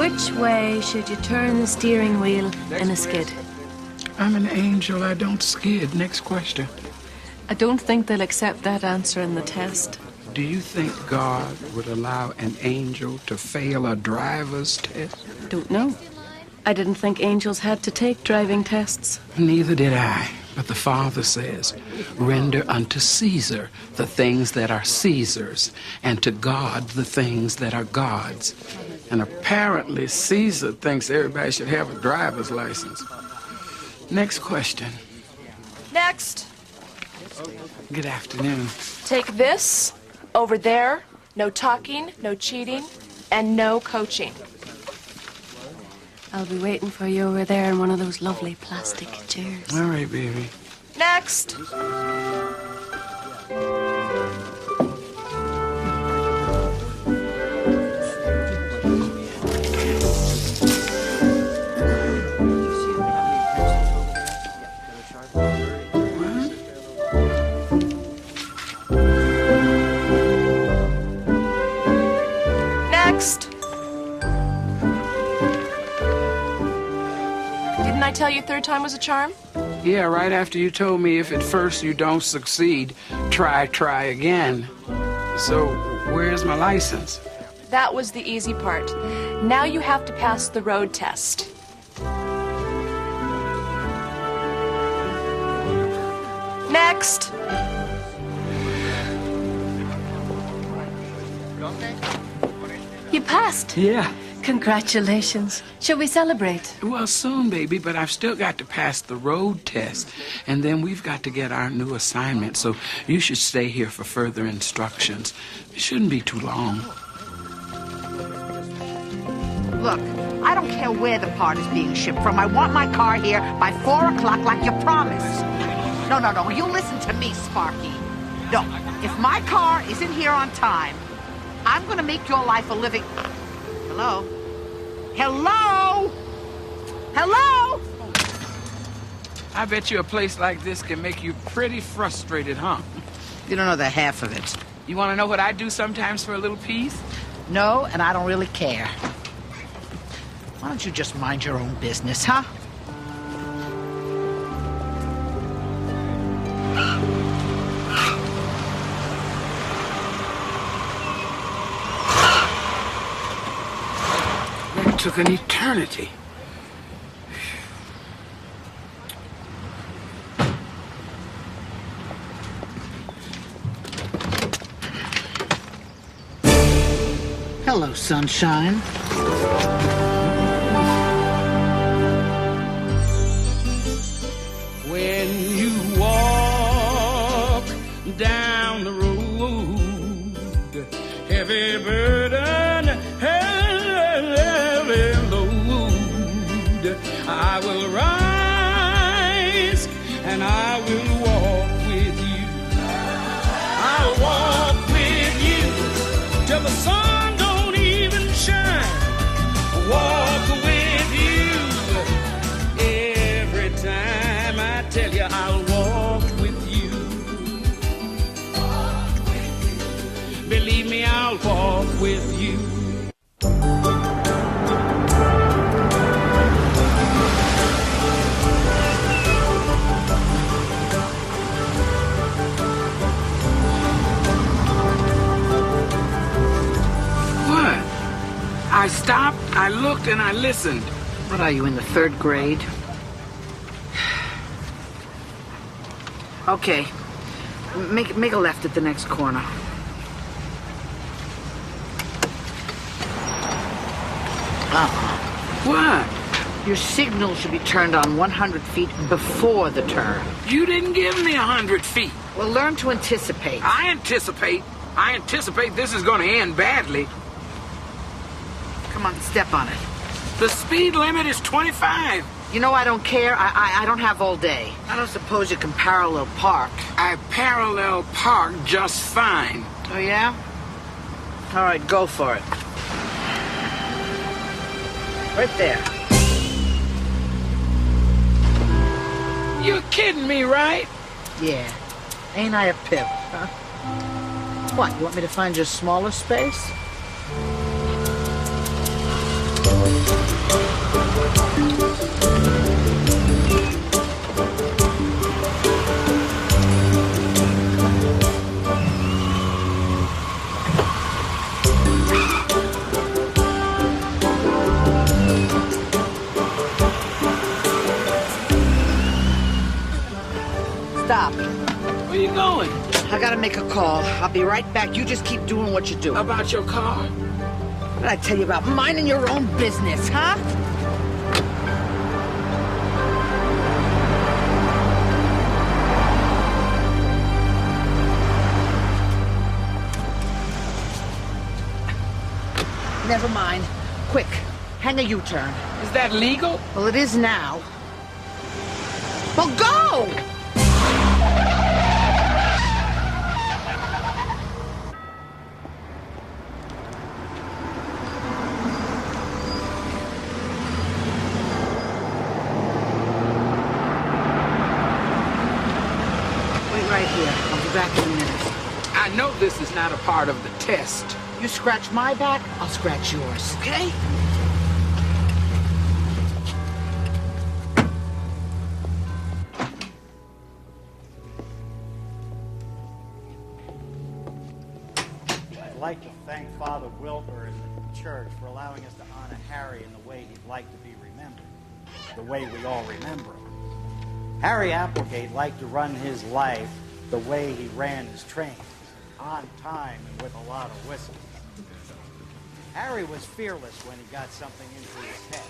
Which way should you turn the steering wheel in a skid? I'm an angel, I don't skid. Next question. I don't think they'll accept that answer in the test. Do you think God would allow an angel to fail a driver's test? Don't know. I didn't think angels had to take driving tests. Neither did I. But the Father says, render unto Caesar the things that are Caesar's, and to God the things that are God's. And apparently Caesar thinks everybody should have a driver's license. Next question. Next. Good afternoon. Take this over there. No talking, no cheating, and no coaching. I'll be waiting for you over there in one of those lovely plastic chairs. All right, baby. Next. Next. Didn't I tell you third time was a charm? Yeah, right after you told me if at first you don't succeed, try again. So, where's my license? That was the easy part. Now you have to pass the road test. Next. You passed. Yeah. Congratulations. Shall we celebrate? Well, soon, baby, but I've still got to pass the road test. And then we've got to get our new assignment, so you should stay here for further instructions. It shouldn't be too long. Look, I don't care where the part is being shipped from. I want my car here by 4 o'clock like you promised. No, you listen to me, Sparky. No, if my car isn't here on time, I'm gonna make your life a living... Hello? Hello? Hello? I bet you a place like this can make you pretty frustrated, huh? You don't know the half of it. You want to know what I do sometimes for a little peace? No, and I don't really care. Why don't you just mind your own business, huh? That took an eternity. Hello, sunshine. When you walk down the road, heavy burden, heavy load, I will rise and I will walk with you. I'll walk with you till the sun don't even shine. Walk with you every time. I tell you, I'll walk with you. Believe me, I'll walk with you. What? I stopped, I looked, and I listened. What are you, in the 3rd grade? Okay. Make a left at the next corner. What? Your signal should be turned on 100 feet before the turn. You didn't give me 100 feet. Well, learn to anticipate. I anticipate this is going to end badly. Come on, step on it. The speed limit is 25. You know, I don't care. I don't have all day. I don't suppose you can parallel park. I parallel park just fine. Oh, yeah? All right, go for it. Right there. You're kidding me, right? Yeah. Ain't I a pip, huh? What, you want me to find you a smaller space? Stop. Where you going? I gotta make a call. I'll be right back. You just keep doing what you do. About your car? What did I tell you about minding your own business, huh? Never mind. Quick, hang a U-turn. Is that legal? Well, it is now. Well, go! Wait right here. I'll be back in a minute. I know this is not a part of the test. You scratch my back, I'll scratch yours, okay? I'd like to thank Father Wilbur and the church for allowing us to honor Harry in the way he'd like to be remembered, the way we all remember him. Harry Applegate liked to run his life the way he ran his trains, on time and with a lot of whistles. Harry was fearless when he got something into his head.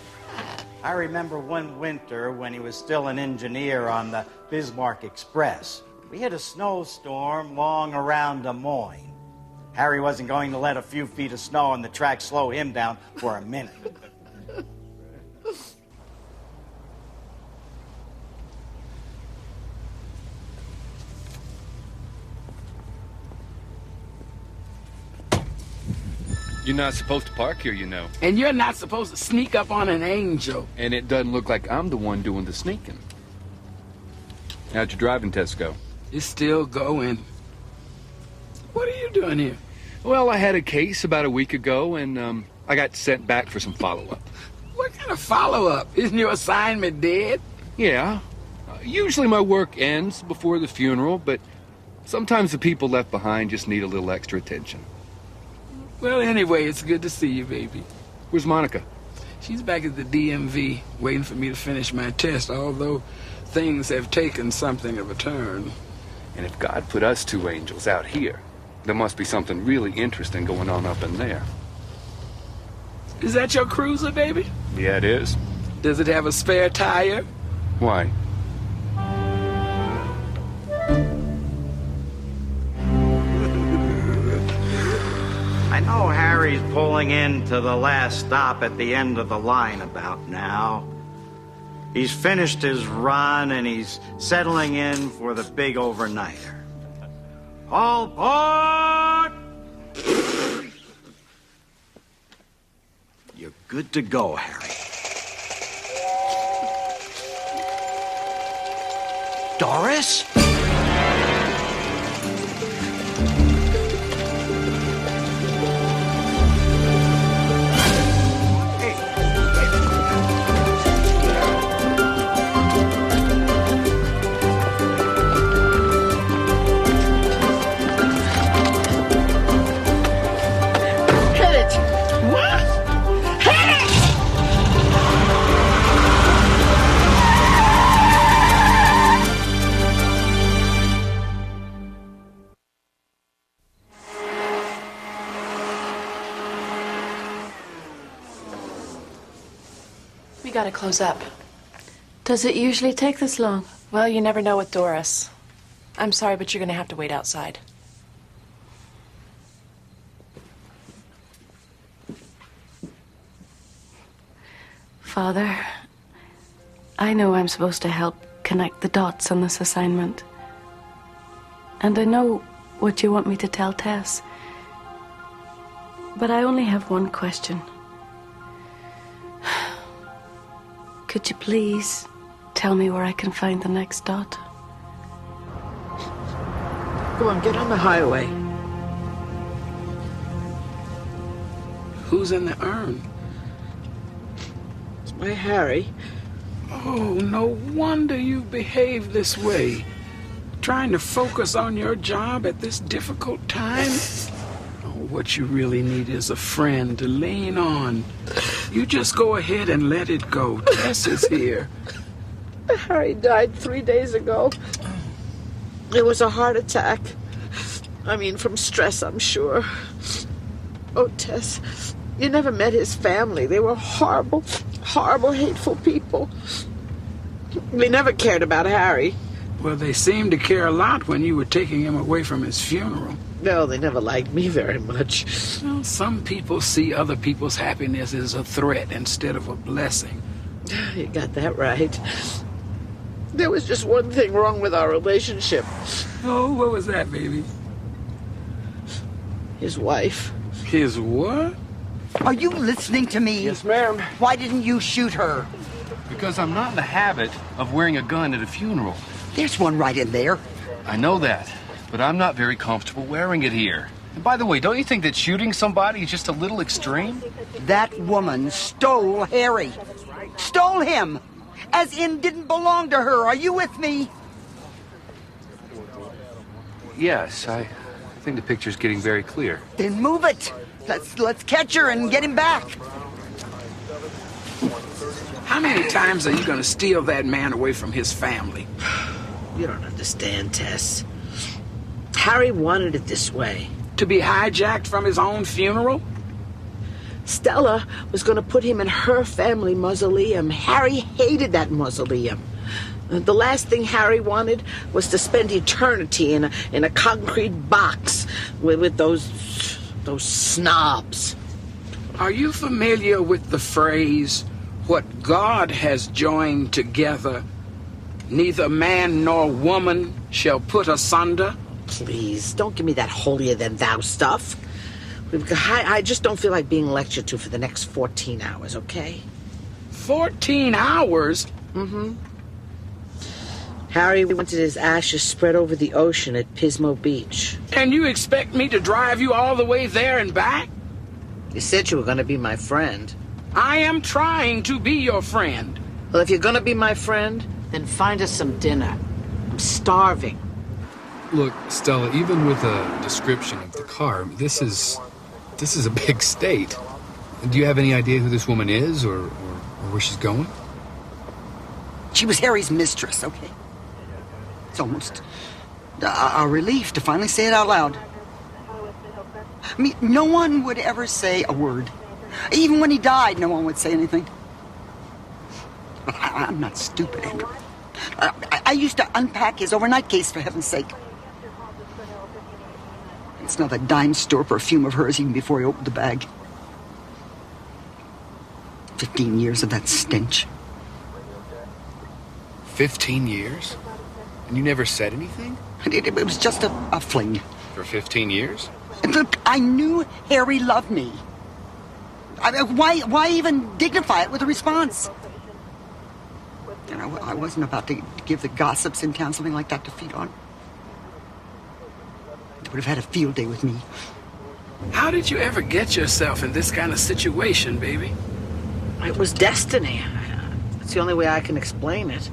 I remember one winter when he was still an engineer on the Bismarck Express. We hit a snowstorm long around Des Moines. Harry wasn't going to let a few feet of snow on the track slow him down for a minute. You're not supposed to park here, you know. And you're not supposed to sneak up on an angel. And it doesn't look like I'm the one doing the sneaking. How'd your driving test go? It's still going. What are you doing here? Well, I had a case about a week ago, and I got sent back for some follow-up. What kind of follow-up? Isn't your assignment dead? Yeah. Usually my work ends before the funeral, but sometimes the people left behind just need a little extra attention. Well, anyway, it's good to see you, baby. Where's Monica? She's back at the DMV, waiting for me to finish my test, although things have taken something of a turn. And if God put us two angels out here, there must be something really interesting going on up in there. Is that your cruiser, baby? Yeah, it is. Does it have a spare tire? Why? I know Harry's pulling into the last stop at the end of the line about now. He's finished his run and he's settling in for the big overnighter. All aboard! You're good to go, Harry. Doris? We gotta close up. Does it usually take this long? Well, you never know with Doris. I'm sorry, but you're gonna have to wait outside. Father, I know I'm supposed to help connect the dots on this assignment. And I know what you want me to tell Tess. But I only have one question. Could you please tell me where I can find the next dot? Come on, get on the highway. Who's in the urn? My Harry. Oh, no wonder you behave this way. Trying to focus on your job at this difficult time? Oh, what you really need is a friend to lean on. You just go ahead and let it go. Tess is here. Harry died 3 days ago. It was a heart attack. I mean, from stress, I'm sure. Oh, Tess, you never met his family. They were horrible, horrible, hateful people. They never cared about Harry. Well, they seemed to care a lot when you were taking him away from his funeral. No, they never liked me very much. Well, some people see other people's happiness as a threat instead of a blessing. You got that right. There was just one thing wrong with our relationship. Oh, what was that, baby? His wife. His what? Are you listening to me? Yes, ma'am. Why didn't you shoot her? Because I'm not in the habit of wearing a gun at a funeral. There's one right in there. I know that, but I'm not very comfortable wearing it here. And by the way, don't you think that shooting somebody is just a little extreme? That woman stole Harry. Stole him. As in didn't belong to her. Are you with me? Yes, I think the picture's getting very clear. Then move it. Let's catch her and get him back. How many times are you going to steal that man away from his family? You don't understand, Tess. Harry wanted it this way. To be hijacked from his own funeral? Stella was going to put him in her family mausoleum. Harry hated that mausoleum. The last thing Harry wanted was to spend eternity in a concrete box with those snobs. Are you familiar with the phrase, "What God has joined together, neither man nor woman shall put asunder"? Please, don't give me that holier-than-thou stuff. I just don't feel like being lectured to for the next 14 hours, okay? 14 hours? Mm-hmm. Harry wanted his ashes spread over the ocean at Pismo Beach. And you expect me to drive you all the way there and back? You said you were going to be my friend. I am trying to be your friend. Well, if you're going to be my friend, then find us some dinner. I'm starving. Look, Stella, even with a description of the car, this is a big state. Do you have any idea who this woman is or where she's going? She was Harry's mistress, okay? It's almost a relief to finally say it out loud. I mean, no one would ever say a word. Even when he died, no one would say anything. But I'm not stupid, Andrew. I used to unpack his overnight case, for heaven's sake. And smell that dime store perfume of hers even before he opened the bag. 15 years of that stench. 15 years? And you never said anything? It was just a fling. For 15 years? And look, I knew Harry loved me. Why even dignify it with a response? And I wasn't about to give the gossips in town something like that to feed on. They would have had a field day with me. How did you ever get yourself in this kind of situation, baby? It was destiny. It's the only way I can explain it.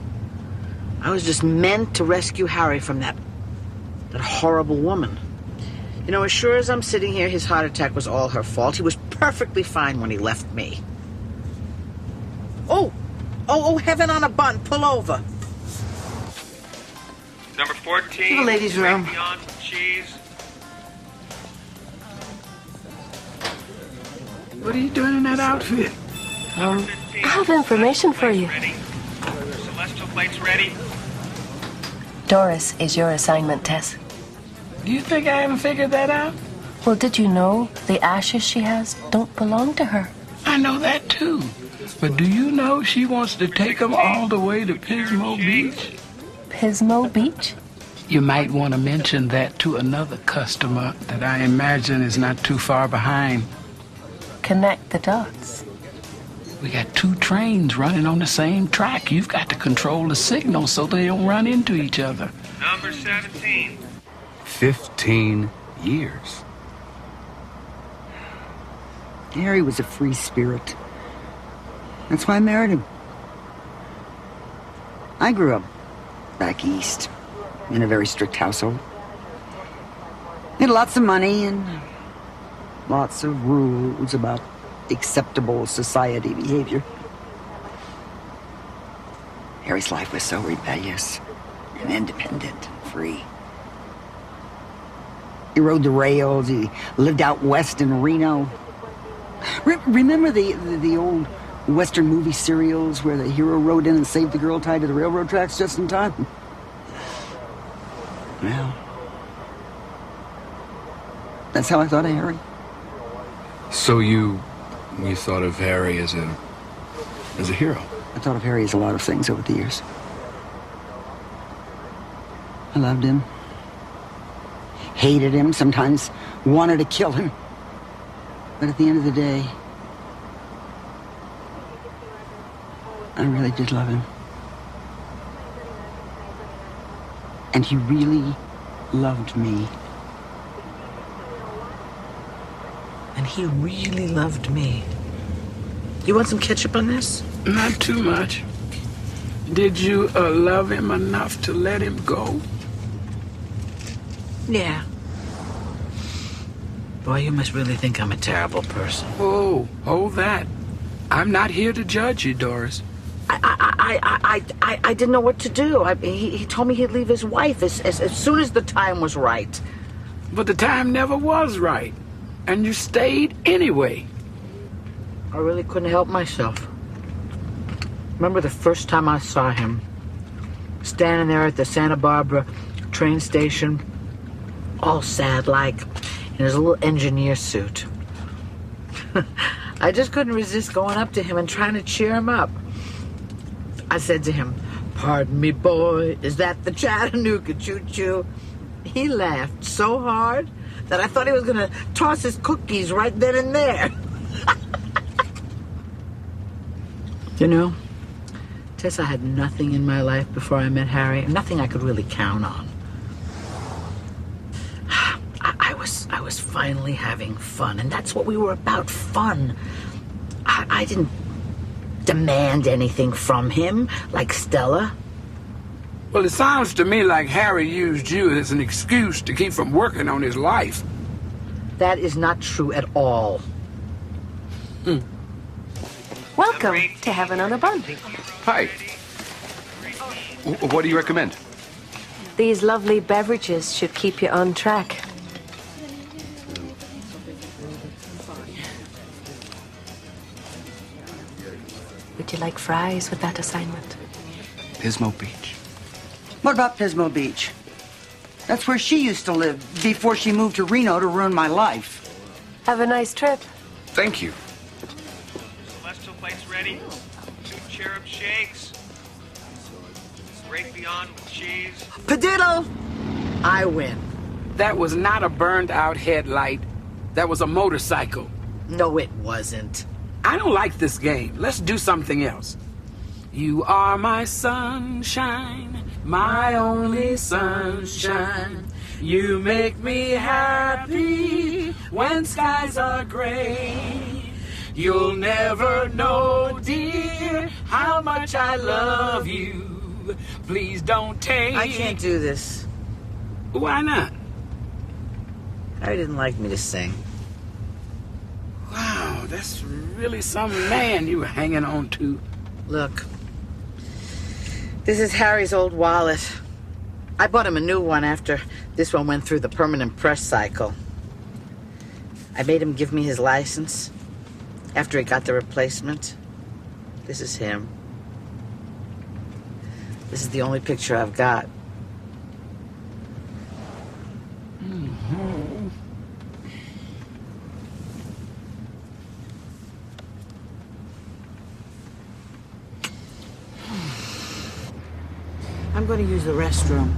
I was just meant to rescue Harry from that horrible woman. You know, as sure as I'm sitting here, his heart attack was all her fault. He was perfectly fine when he left me. Oh, heaven on a bun. Pull over. Number 14. To the ladies' room. Beyond cheese. What are you doing in that outfit? I have information for you. Ready? Celestial plates ready? Doris is your assignment, Tess. Do you think I haven't figured that out? Well, did you know the ashes she has don't belong to her? I know that too. But do you know she wants to take them all the way to Pismo Beach? Pismo Beach? You might want to mention that to another customer that I imagine is not too far behind. Connect the dots. We got 2 trains running on the same track. You've got to control the signal so they don't run into each other. Number 17. 15 years. Harry was a free spirit. That's why I married him. I grew up back east in a very strict household. We had lots of money and lots of rules about acceptable society behavior. Harry's life was so rebellious and independent and free. He rode the rails, he lived out west in Reno. Remember the old Western movie serials where the hero rode in and saved the girl tied to the railroad tracks just in time? Well, that's how I thought of Harry. So you thought of Harry as a hero? I thought of Harry as a lot of things over the years. I loved him, hated him, sometimes wanted to kill him. But at the end of the day, I really did love him. And he really loved me. And he really loved me. You want some ketchup on this? Not too much. Did you love him enough to let him go? Yeah. Boy, you must really think I'm a terrible person. Oh, hold that. I'm not here to judge you, Doris. I didn't know what to do. He told me he'd leave his wife as soon as the time was right. But the time never was right. And you stayed anyway. I really couldn't help myself. Remember the first time I saw him? Standing there at the Santa Barbara train station, all sad-like, in his little engineer suit. I just couldn't resist going up to him and trying to cheer him up. I said to him, "Pardon me, boy, is that the Chattanooga choo-choo?" He laughed so hard that I thought he was going to toss his cookies right then and there. You know, Tess, I had nothing in my life before I met Harry, nothing I could really count on. I was finally having fun, and that's what we were about, fun. I didn't demand anything from him, like Stella. Well, it sounds to me like Harry used you as an excuse to keep from working on his life. That is not true at all. Welcome to Heaven on a Bun. Hi. What do you recommend? These lovely beverages should keep you on track. Would you like fries with that assignment? Pismo Beach. What about Pismo Beach? That's where she used to live before she moved to Reno to ruin my life. Have a nice trip. Thank you. Celestial plates ready. 2 cherub shakes. Great Beyond with cheese. Padiddle! I win. That was not a burned-out headlight. That was a motorcycle. No, it wasn't. I don't like this game. Let's do something else. You are my sunshine, my only sunshine. You make me happy when skies are gray. You'll never know, dear, how much I love you. Please don't take... I can't do this. Why not? Harry didn't like me to sing. Wow, that's really some man you were hanging on to. Look, this is Harry's old wallet. I bought him a new one after this one went through the permanent press cycle. I made him give me his license after he got the replacement. This is him. This is the only picture I've got. Mm-hmm. I'm going to use the restroom.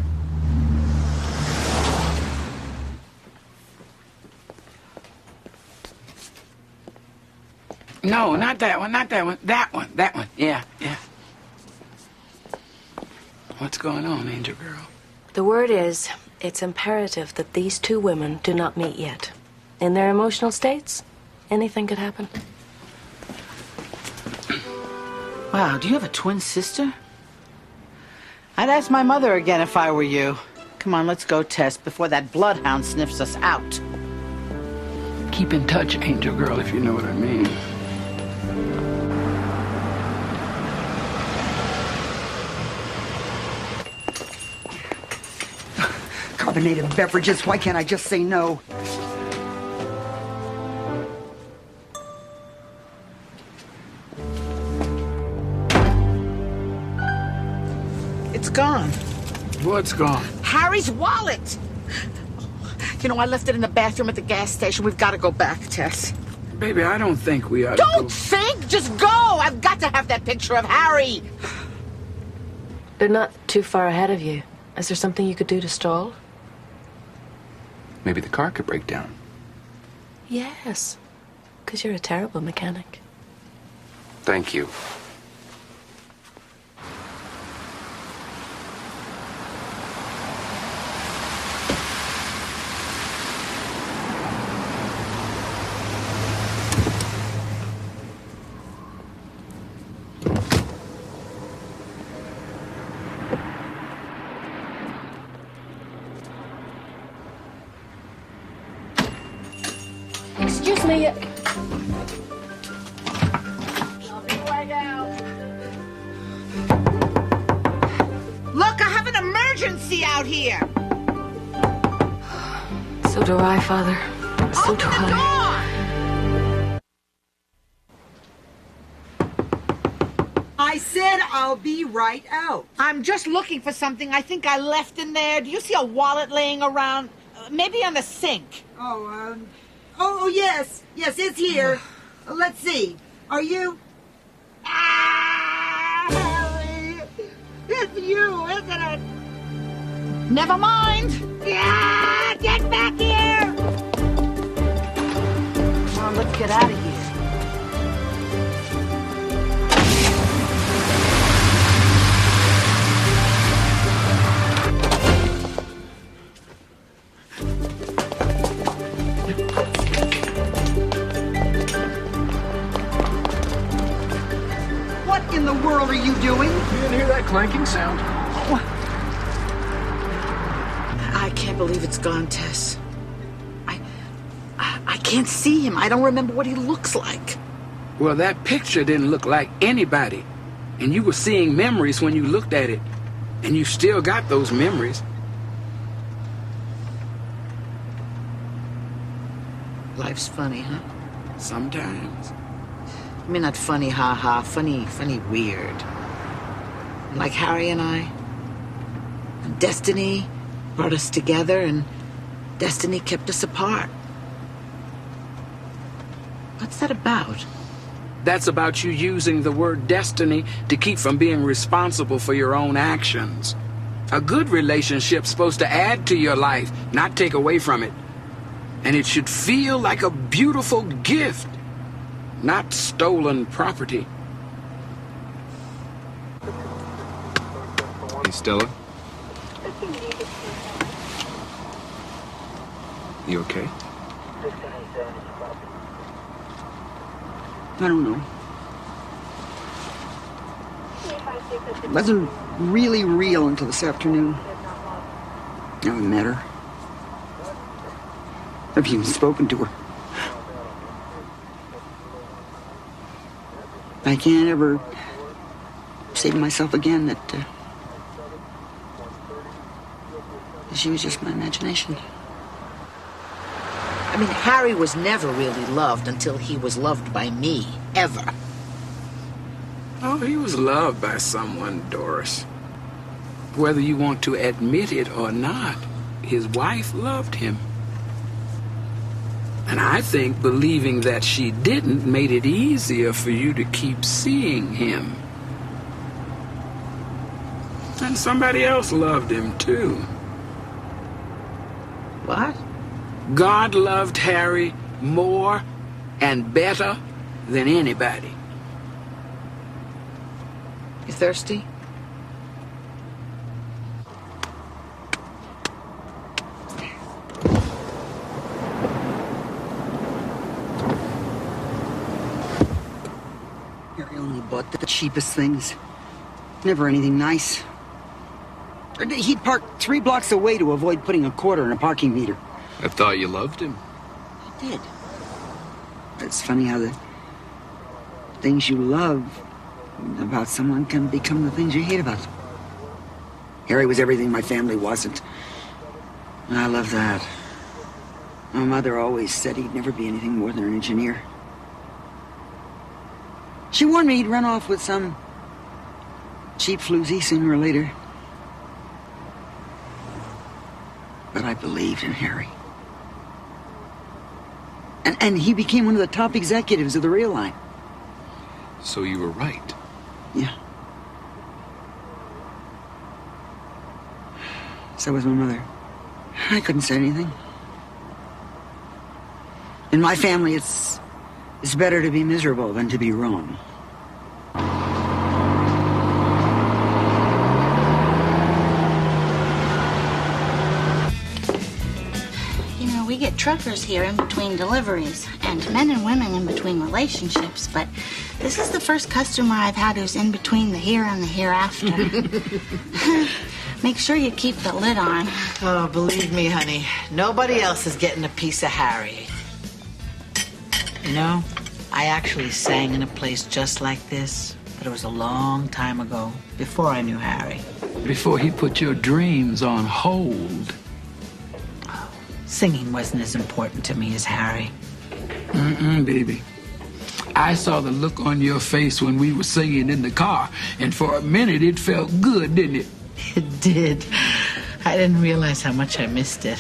No, not that one, not that one. That one. Yeah. What's going on, Angel Girl? The word is, it's imperative that these two women do not meet yet. In their emotional states, anything could happen. Wow, do you have a twin sister? I'd ask my mother again if I were you. Come on, let's go, Tess, before that bloodhound sniffs us out. Keep in touch, Angel Girl, if you know what I mean. Carbonated beverages, why can't I just say no? It's gone. What's gone? Harry's wallet! You know, I left it in the bathroom at the gas station. We've got to go back, Tess. Baby, I don't think we ought to Don't go. think! Just go! I've got to have that picture of Harry! They're not too far ahead of you. Is there something you could do to stall? Maybe the car could break down. Yes, because you're a terrible mechanic. Thank you. Excuse me. I'll be right out. Look, I have an emergency out here. So do I, Father. So do Open the I. door! I said I'll be right out. I'm just looking for something I think I left in there. Do you see a wallet laying around? Maybe on the sink. Oh, yes. Yes, it's here. Let's see. Are you... Harry! It's you, isn't it? Never mind. Yeah, get back here. Come on, let's get out of here. What in the world are you doing? You didn't hear that clanking sound? I can't believe it's gone, Tess. I can't see him. I don't remember what he looks like. Well, that picture didn't look like anybody. And you were seeing memories when you looked at it. And you still got those memories. Life's funny, huh? Sometimes. I mean, not funny, ha-ha. Funny, weird. Like Harry and I. Destiny brought us together, and destiny kept us apart. What's that about? That's about you using the word destiny to keep from being responsible for your own actions. A good relationship's supposed to add to your life, not take away from it. And it should feel like a beautiful gift, not stolen property. Hey, Stella? You okay? I don't know. It wasn't really real until this afternoon. I haven't met her. I've even spoken to her. I can't ever say to myself again that she was just my imagination. I mean, Harry was never really loved until he was loved by me, ever. Oh, he was loved by someone, Doris. Whether you want to admit it or not, his wife loved him. And I think believing that she didn't made it easier for you to keep seeing him. And somebody else loved him, too. What? God loved Harry more and better than anybody. You thirsty? Harry, only bought the cheapest things. Never anything nice. He'd park 3 blocks away to avoid putting a quarter in a parking meter. I thought you loved him. I did. It's funny how the things you love about someone can become the things you hate about them. Harry was everything my family wasn't. I love that. My mother always said he'd never be anything more than an engineer. She warned me he'd run off with some cheap floozy sooner or later. But I believed in Harry. And he became one of the top executives of the rail line. So you were right. Yeah. So was my mother. I couldn't say anything. In my family, it's better to be miserable than to be wrong. You know, we get truckers here in between deliveries, and men and women in between relationships, but this is the first customer I've had who's in between the here and the hereafter. Make sure you keep the lid on. Oh, believe me, honey, nobody else is getting a piece of Harry. You know, I actually sang in a place just like this, but it was a long time ago, before I knew Harry. Before he put your dreams on hold. Singing wasn't as important to me as Harry. Baby. I saw the look on your face when we were singing in the car, and for a minute it felt good, didn't it? It did. I didn't realize how much I missed it.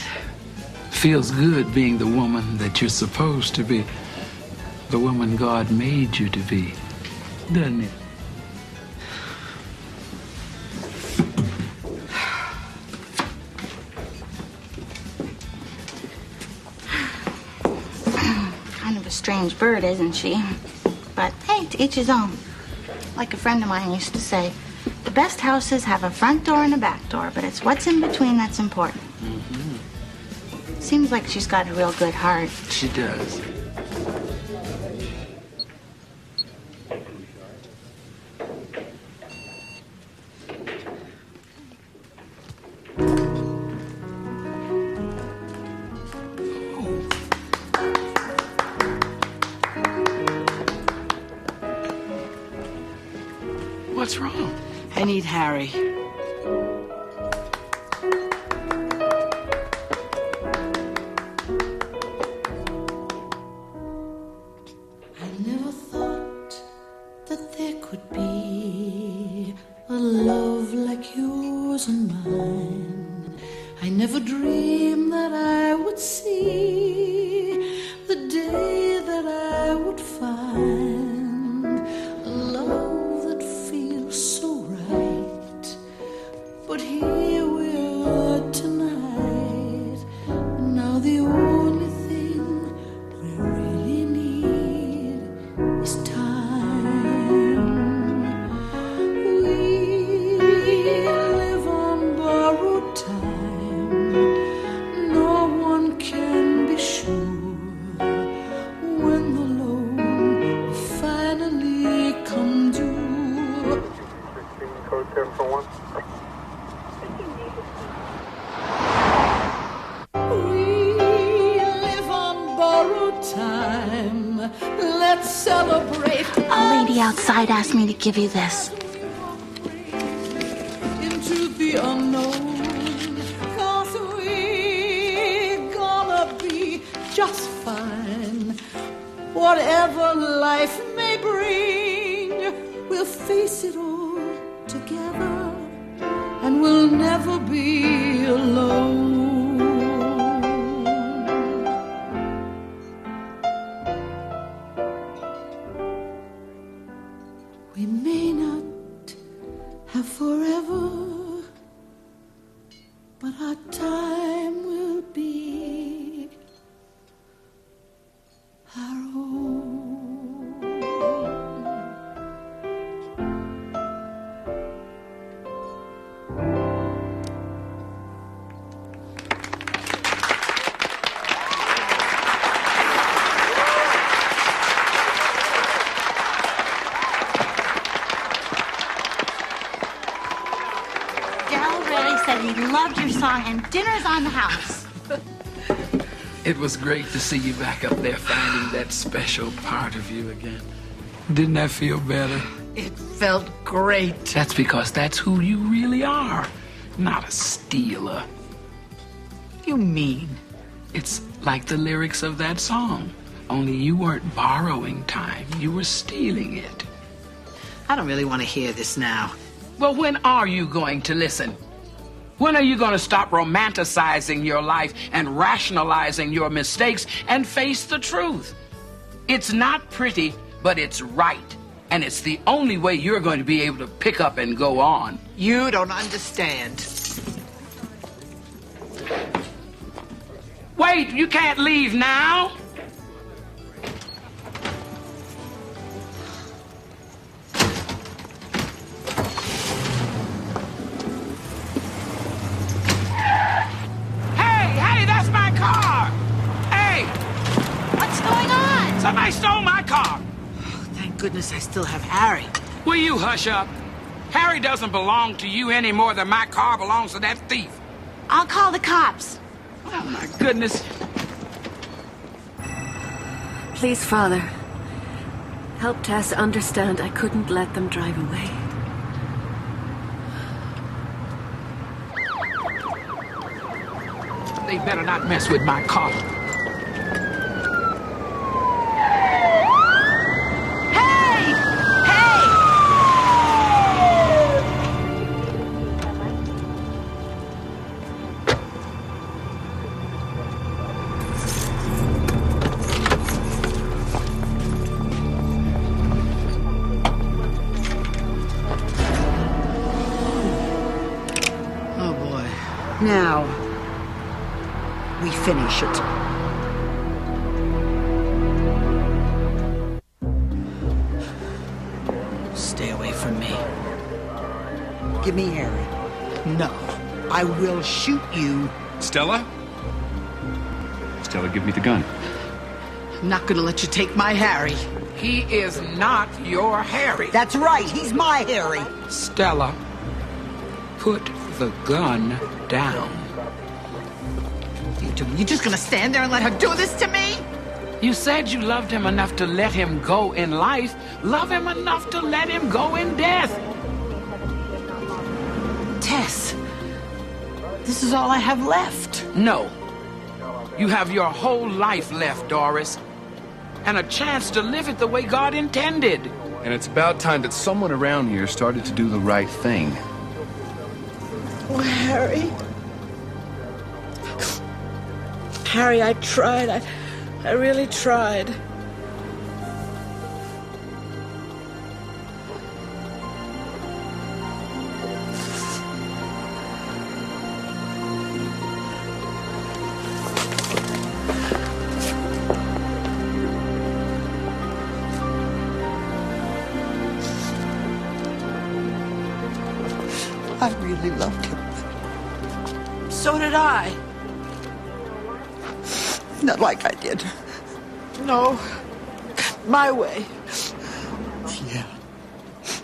Feels good being the woman that you're supposed to be. The woman God made you to be, doesn't it? Kind of a strange bird, isn't she? But hey, to each his own. Like a friend of mine used to say, the best houses have a front door and a back door, but it's what's in between that's important. Seems like she's got a real good heart. She does. What's wrong? I need Harry. I never thought that there could be a love like yours and mine. I never dreamed that I would see the day that I would find a love that feels so right. But here we are tonight, and now the only thing we really need is time. We live on borrowed time. No one can be sure when the loan will finally come due. Code 741. We live on borrowed time. Let's celebrate. A lady outside asked me to give you this. Into the unknown. 'Cause we're gonna be just fine. Whatever life may bring, we'll face it all together, and we'll never be alone. We may not have forever, but our time will be our own. We loved your song, and dinner's on the house. It was great to see you back up there finding that special part of you again. Didn't that feel better? It felt great. That's because that's who you really are, not a stealer. What do you mean? It's like the lyrics of that song, only you weren't borrowing time, you were stealing it. I don't really want to hear this now. Well, when are you going to listen? When are you going to stop romanticizing your life and rationalizing your mistakes and face the truth? It's not pretty, but it's right. And it's the only way you're going to be able to pick up and go on. You don't understand. Wait, you can't leave now. Hey, that's my car. Hey. What's going on? Somebody stole my car. Thank goodness I still have Harry. Will you hush up? Harry doesn't belong to you any more than my car belongs to that thief. I'll call the cops. Oh, my goodness. Please, Father, help Tess understand I couldn't let them drive away. They better not mess with my car. Now, we finish it. Stay away from me. Give me Harry. No, I will shoot you. Stella? Stella, give me the gun. I'm not gonna let you take my Harry. He is not your Harry. That's right, he's my Harry. Stella, put the gun down. You just gonna stand there and let her do this to me? You said you loved him enough to let him go in life. Love him enough to let him go in death. Tess, this is all I have left. No. You have your whole life left, Doris. And a chance to live it the way God intended. And it's about time that someone around here started to do the right thing. Oh, Harry. Harry, I tried. I really tried. I really loved him. So did I. Not like I did. No. My way. Yeah.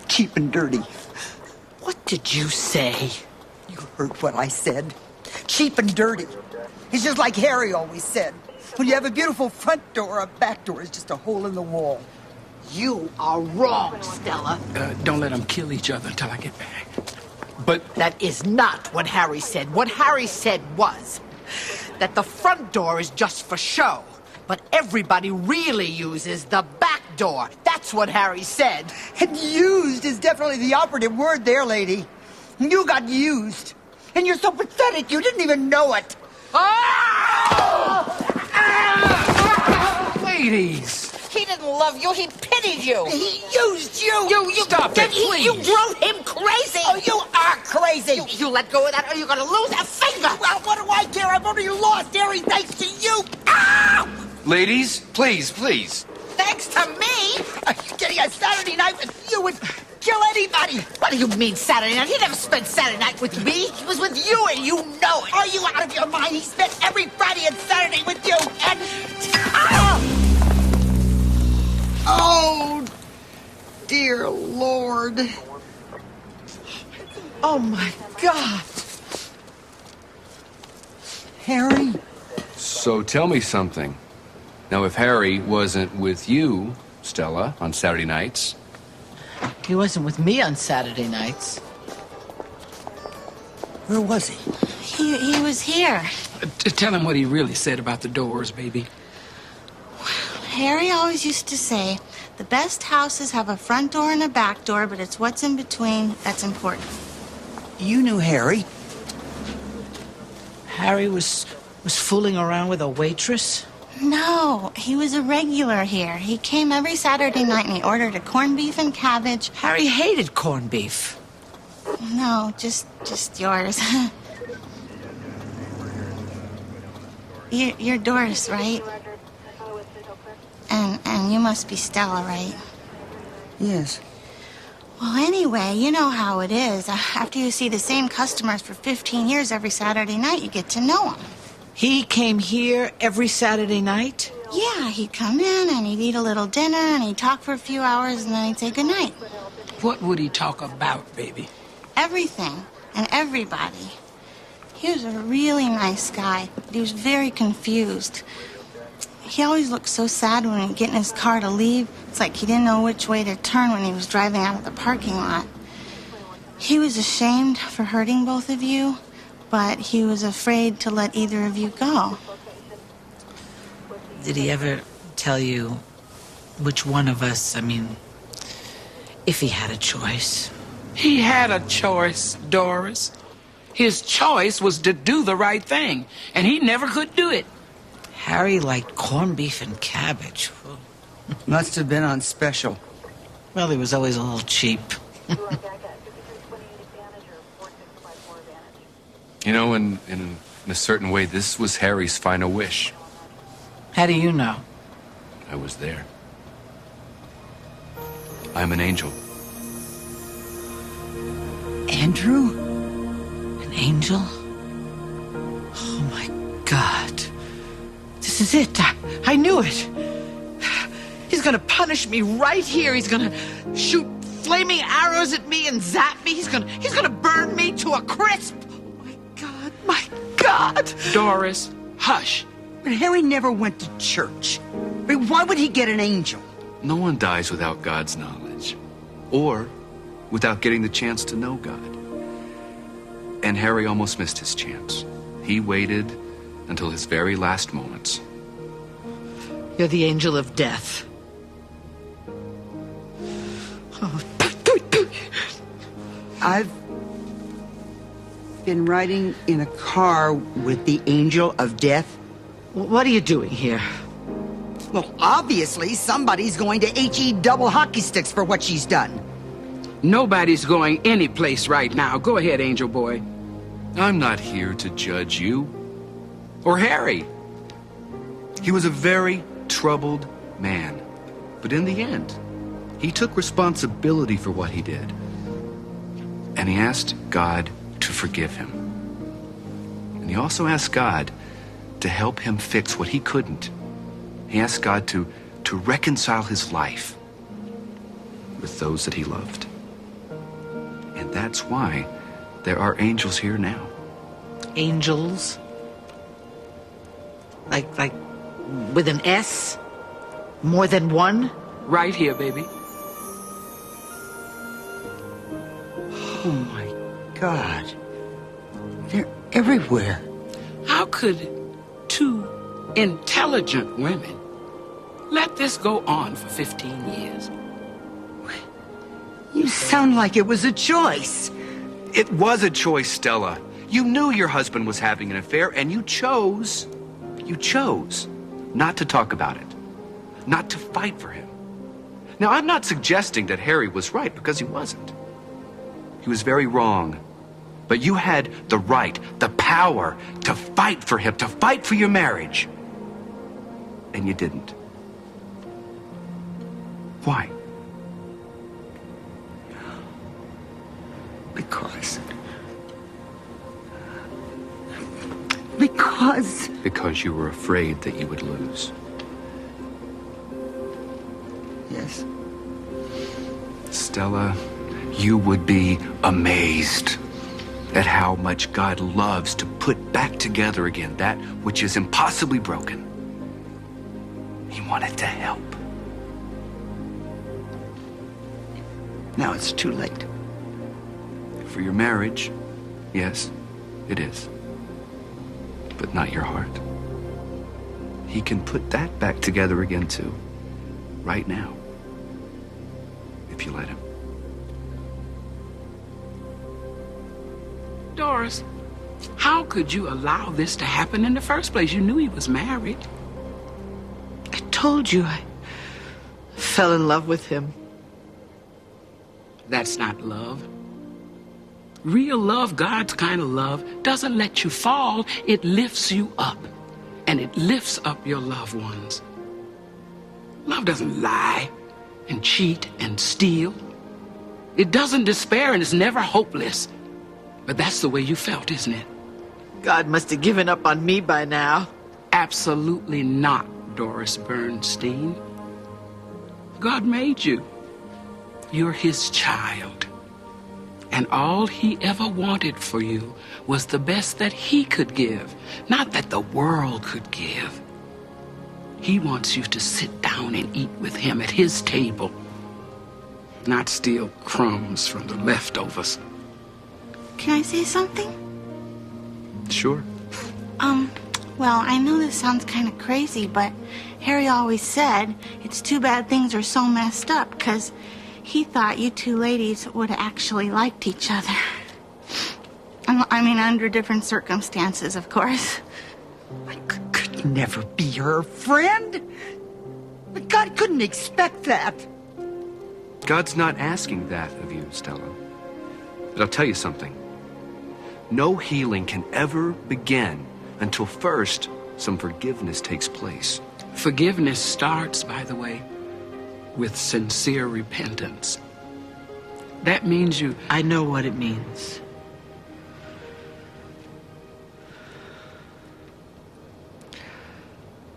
Cheap and dirty. What did you say? You heard what I said. Cheap and dirty. It's just like Harry always said. When you have a beautiful front door, a back door is just a hole in the wall. You are wrong, Stella. Don't let them kill each other until I get back. But that is not what Harry said. What Harry said was that the front door is just for show, but everybody really uses the back door. That's what Harry said. And used is definitely the operative word there, lady. You got used. And you're so pathetic, you didn't even know it. Ladies! He didn't love you, he pitied you. He used you. You Stop it, please. You drove him crazy. Oh, you are crazy. You let go of that or you're gonna lose a finger. Well, what do I care? I've already lost Harry thanks to you. Ow! ladies, please, please. Thanks to me? Are you kidding? A Saturday night with you would kill anybody. What do you mean Saturday night? He never spent Saturday night with me. He was with you and you know it. Are you out of your mind? He spent every Friday and Saturday with you and... Oh, dear Lord. Oh, my God. Harry? So tell me something. Now, if Harry wasn't with you, Stella, on Saturday nights... He wasn't with me on Saturday nights. Where was he? He was here. Tell him what he really said about the doors, baby. Harry always used to say, the best houses have a front door and a back door, but it's what's in between that's important. You knew Harry? Harry was fooling around with a waitress? No, he was a regular here. He came every Saturday night and he ordered a corned beef and cabbage. Harry hated corned beef. No, just yours. You're Doris, right? And you must be Stella, right? Yes. Well, anyway, you know how it is. After you see the same customers for 15 years every Saturday night, you get to know them. He came here every Saturday night? Yeah, he'd come in and he'd eat a little dinner and he'd talk for a few hours and then he'd say goodnight. What would he talk about, baby? Everything and everybody. He was a really nice guy, but he was very confused. He always looked so sad when he'd get in his car to leave. It's like he didn't know which way to turn when he was driving out of the parking lot. He was ashamed for hurting both of you, but he was afraid to let either of you go. Did he ever tell you which one of us, if he had a choice? He had a choice, Doris. His choice was to do the right thing, and he never could do it. Harry liked corned beef and cabbage. Must have been on special. Well, he was always a little cheap. You know, in a certain way, this was Harry's final wish. How do you know? I was there. I'm an angel. Andrew? An angel? Oh, my God. This is it. I knew it. He's gonna punish me right here. He's gonna shoot flaming arrows at me and zap me. He's gonna burn me to a crisp. Oh, my God. My God. Doris, hush. But Harry never went to church. I mean, why would he get an angel? No one dies without God's knowledge, or without getting the chance to know God. And Harry almost missed his chance. He waited until his very last moments. You're the angel of death. Oh. I've been riding in a car with the angel of death. What are you doing here? Well, obviously, somebody's going to H-E double hockey sticks for what she's done. Nobody's going any place right now. Go ahead, Angel Boy. I'm not here to judge you. Or Harry. He was a very troubled man. But in the end, he took responsibility for what he did. And he asked God to forgive him. And he also asked God to help him fix what he couldn't. He asked God to reconcile his life with those that he loved. And that's why there are angels here now. Angels? Like with an S? More than one? Right here, baby. Oh, my God. They're everywhere. How could two intelligent women let this go on for 15 years? You sound like it was a choice. It was a choice, Stella. You knew your husband was having an affair, and you chose not to talk about it, not to fight for him. Now, I'm not suggesting that Harry was right, because he wasn't. He was very wrong. But you had the right, the power to fight for him, to fight for your marriage. And you didn't. Why? Because you were afraid that you would lose. Yes. Stella, you would be amazed at how much God loves to put back together again that which is impossibly broken. He wanted to help. Now it's too late. For your marriage, yes, it is. But not your heart. He can put that back together again too, right now, if you let him. Doris, how could you allow this to happen in the first place? You knew he was married. I told you I fell in love with him. That's not love. Real love, God's kind of love, doesn't let you fall. It lifts you up. And it lifts up your loved ones. Love doesn't lie and cheat and steal. It doesn't despair and it's never hopeless. But that's the way you felt, isn't it? God must have given up on me by now. Absolutely not, Doris Bernstein. God made you. You're his child. And all he ever wanted for you was the best that he could give, not that the world could give. He wants you to sit down and eat with him at his table, not steal crumbs from the leftovers. Can I say something? Sure. Well, I know this sounds kind of crazy, but Harry always said it's too bad things are so messed up, because he thought you two ladies would have actually liked each other. I mean, under different circumstances, of course. I could never be her friend. But God couldn't expect that. God's not asking that of you, Stella. But I'll tell you something. No healing can ever begin until first some forgiveness takes place. Forgiveness starts, by the way, with sincere repentance. That means you... I know what it means.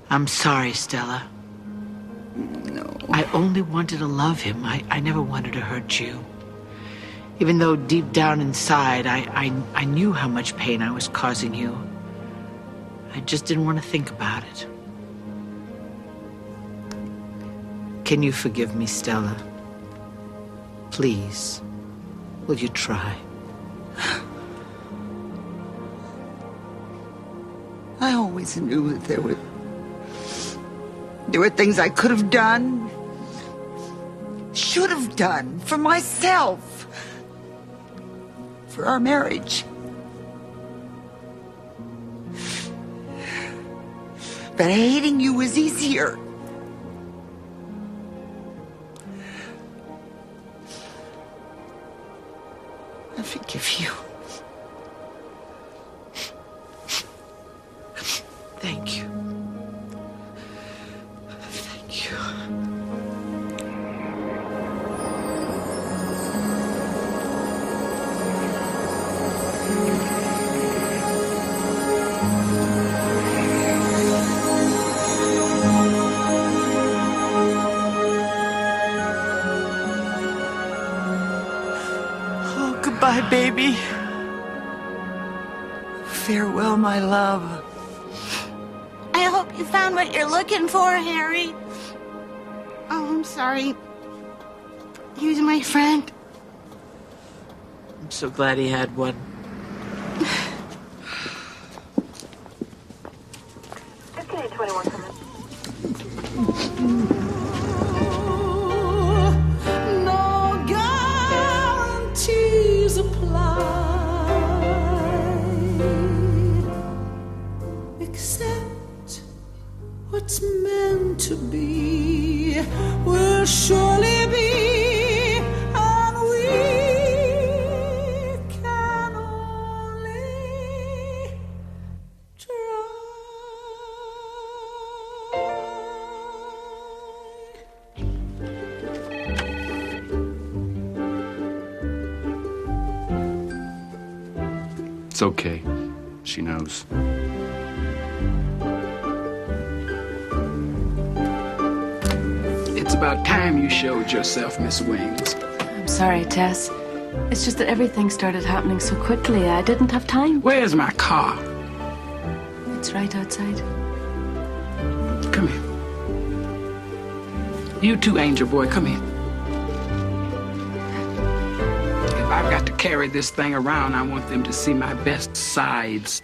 I'm sorry, Stella. No. I only wanted to love him. I never wanted to hurt you. Even though deep down inside, I knew how much pain I was causing you. I just didn't want to think about it. Can you forgive me, Stella? Please, will you try? I always knew that there were things I could have done, should have done for myself, for our marriage. But hating you was easier. I forgive you. Thank you. Thank you. Oh, goodbye, baby. Farewell, my love. I hope you found what you're looking for, Harry. Oh, I'm sorry. He was my friend. I'm so glad he had one. No guarantees apply, except what's meant to be will surely be, and we can only try. It's okay. She knows. It's about time you showed yourself, Miss Wings. I'm sorry, Tess. It's just that everything started happening so quickly. I didn't have time. Where's my car? It's right outside. Come here. You too, Angel Boy, come here. If I've got to carry this thing around, I want them to see my best sides.